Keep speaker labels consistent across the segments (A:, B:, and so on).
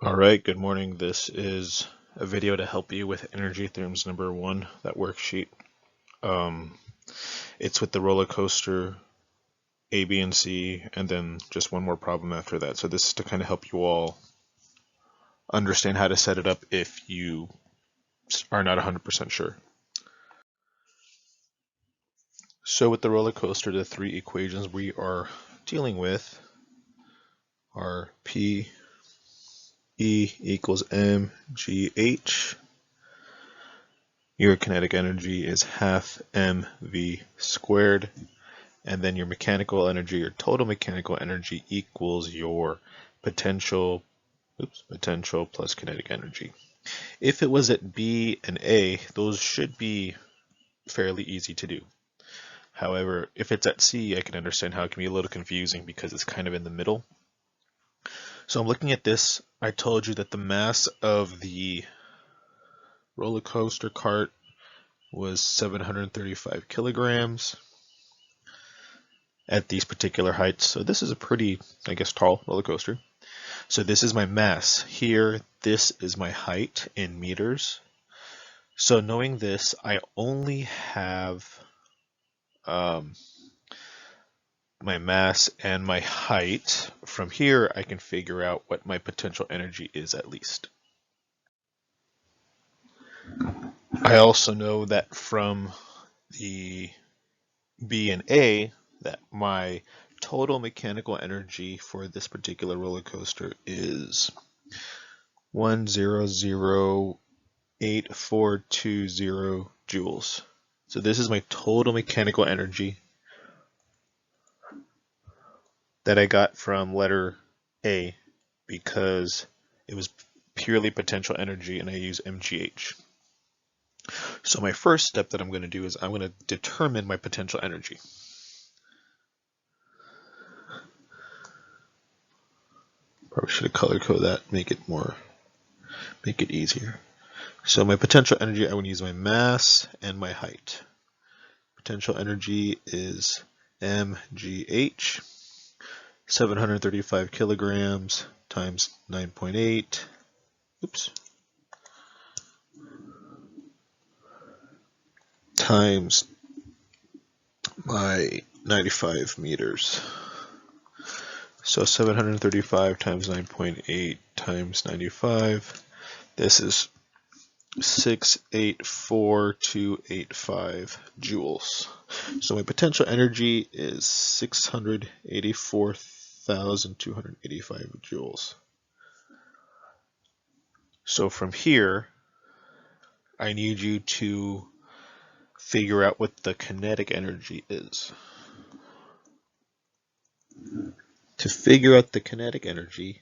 A: Alright, good morning. This is a video to help you with Energy Theorems number 1, that worksheet. It's with the roller coaster, A, B, and C, and then just one more problem after that. So this is to kind of help you all understand how to set it up if you are not 100% sure. So with the roller coaster, the three equations we are dealing with are P E equals mgh. Your kinetic energy is half mv squared, and then your mechanical energy, your total mechanical energy, equals your potential plus kinetic energy. If it was at B and A, those should be fairly easy to do. However, if it's at C, I can understand how it can be a little confusing because it's kind of in the middle. So I'm looking at this. I told you that the mass of the roller coaster cart was 735 kilograms at these particular heights. So this is a pretty, I guess, tall roller coaster. So this is my mass. Here, this is my height in meters. So knowing this, I only have my mass and my height. From here, I can figure out what my potential energy is at least. I also know that from the B and A that my total mechanical energy for this particular roller coaster is 1008420 joules. So this is my total mechanical energy that I got from letter A because it was purely potential energy and I use mgh. So my first step that I'm going to do is I'm going to determine my potential energy. Probably should have color coded that, make it easier. So my potential energy, I want to use my mass and my height. Potential energy is mgh, 735 kilograms times 9.8. Oops. Times my 95 meters. So 735 times 9.8 times 95. This is 684,285 joules. So my potential energy is 684,285 joules. So from here, I need you to figure out what the kinetic energy is. To figure out the kinetic energy,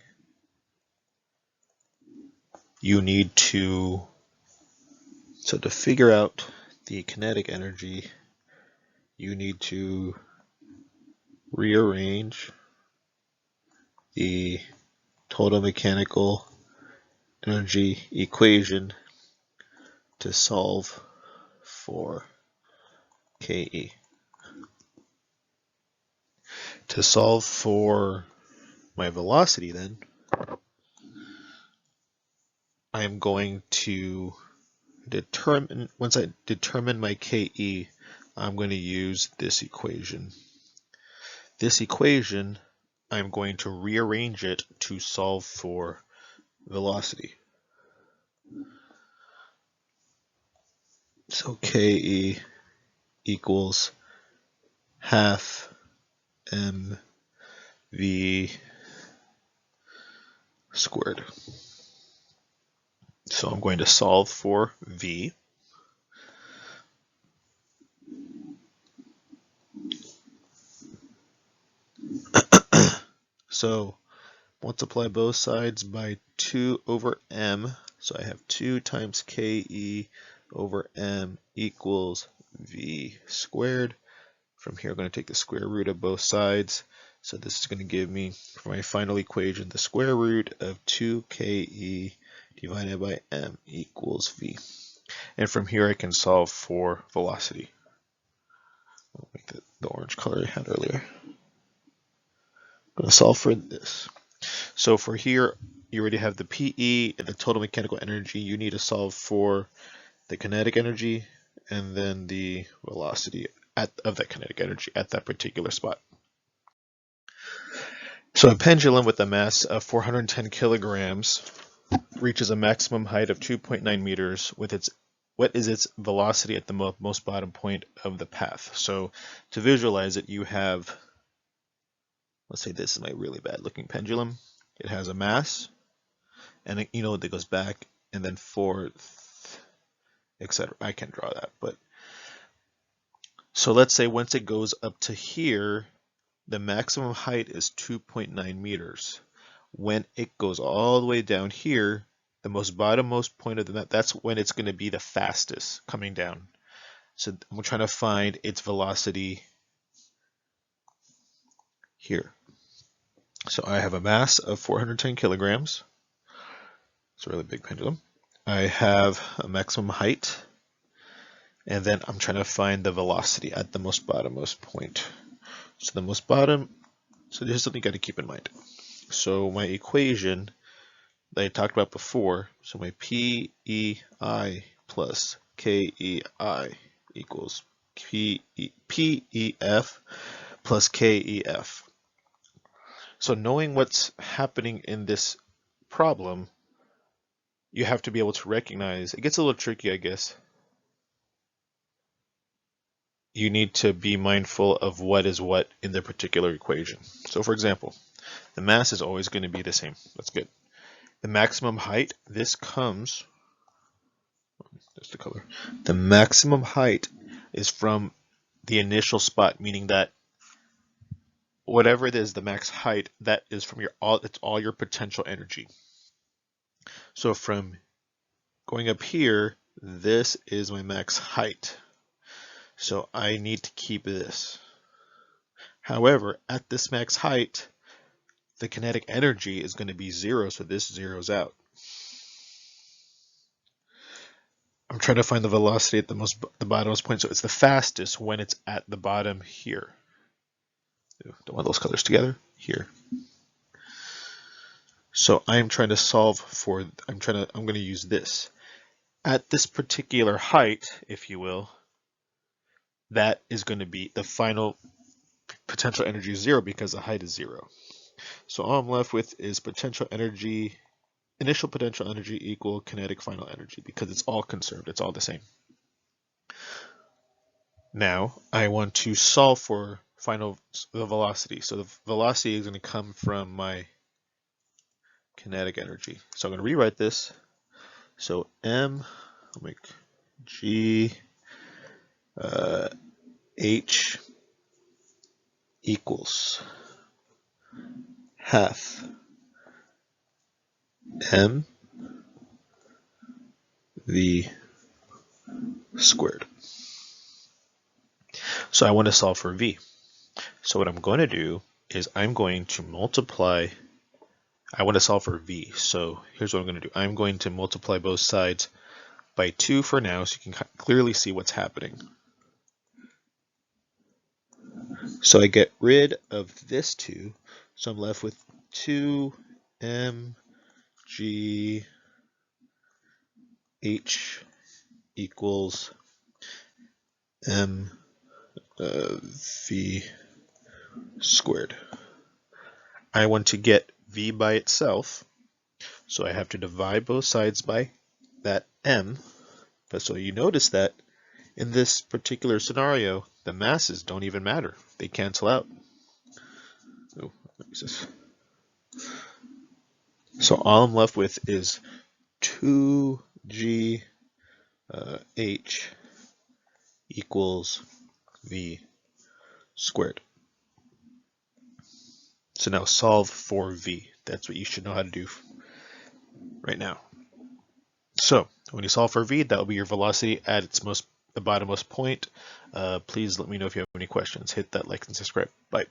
A: you need to, so to figure out the kinetic energy, you need to rearrange the total mechanical energy equation to solve for Ke. To solve for my velocity, then, I'm going to determine, once I determine my Ke, I'm going to use this equation. This equation, I'm going to rearrange it to solve for velocity. So Ke equals half mv squared. So I'm going to solve for v. So multiply both sides by 2 over m. So I have 2 times Ke over m equals v squared. From here, I'm going to take the square root of both sides. So this is going to give me, for my final equation, the square root of 2Ke divided by m equals v. And from here, I can solve for velocity. I'll make that the orange color I had earlier. I'm going to solve for this. So for here, you already have the PE and the total mechanical energy. You need to solve for the kinetic energy and then the velocity of that kinetic energy at that particular spot. So a pendulum with a mass of 410 kilograms reaches a maximum height of 2.9 meters with what is its velocity at the most bottom point of the path. So to visualize it, you have, let's say this is my really bad looking pendulum. It has a mass, and it, that goes back and then forth, etc. I can't draw that, but so let's say once it goes up to here, the maximum height is 2.9 meters. When it goes all the way down here, the most bottommost point of the map, that's when it's going to be the fastest coming down. So I'm trying to find its velocity here. So I have a mass of 410 kilograms. It's a really big pendulum. I have a maximum height, and then I'm trying to find the velocity at the most bottommost point. So the most bottom, so there's something you got to keep in mind. So my equation that I talked about before, so my PEI plus KEI equals PEF plus KEF. So knowing what's happening in this problem, you have to be able to recognize, it gets a little tricky, I guess. You need to be mindful of what is what in the particular equation. So for example, the mass is always going to be the same. That's good. The maximum height, this comes, that's the color. The maximum height is from the initial spot, meaning that whatever it is, the max height, that is from it's all your potential energy. So from going up here, this is my max height. So I need to keep this. However, at this max height, the kinetic energy is going to be 0, so this zeroes out. I'm trying to find the velocity at the bottommost point, so it's the fastest when it's at the bottom here. Don't want those colors together. Here. So I'm trying to solve for, I'm going to use this. At this particular height, if you will, that is going to be the final potential energy is 0 because the height is 0. So all I'm left with is potential energy, initial potential energy equal kinetic final energy, because it's all conserved, it's all the same. Now I want to solve for the velocity. So the velocity is going to come from my kinetic energy. So I'm going to rewrite this. So M, I'll make G H equals half M V squared. So I want to solve for V. So what I'm going to do is I'm going to multiply, I want to solve for V. So here's what I'm going to do. I'm going to multiply both sides by 2 for now, so you can clearly see what's happening. So I get rid of this 2, so I'm left with 2mgh equals mv squared. I want to get v by itself, so I have to divide both sides by that m. But so you notice that in this particular scenario, the masses don't even matter. They cancel out. Oh, what is this? So all I'm left with is 2gh equals v squared. So now solve for v. That's what you should know how to do right now. So when you solve for v, that will be your velocity at its the bottommost point. Please let me know if you have any questions. Hit that like and subscribe. Bye.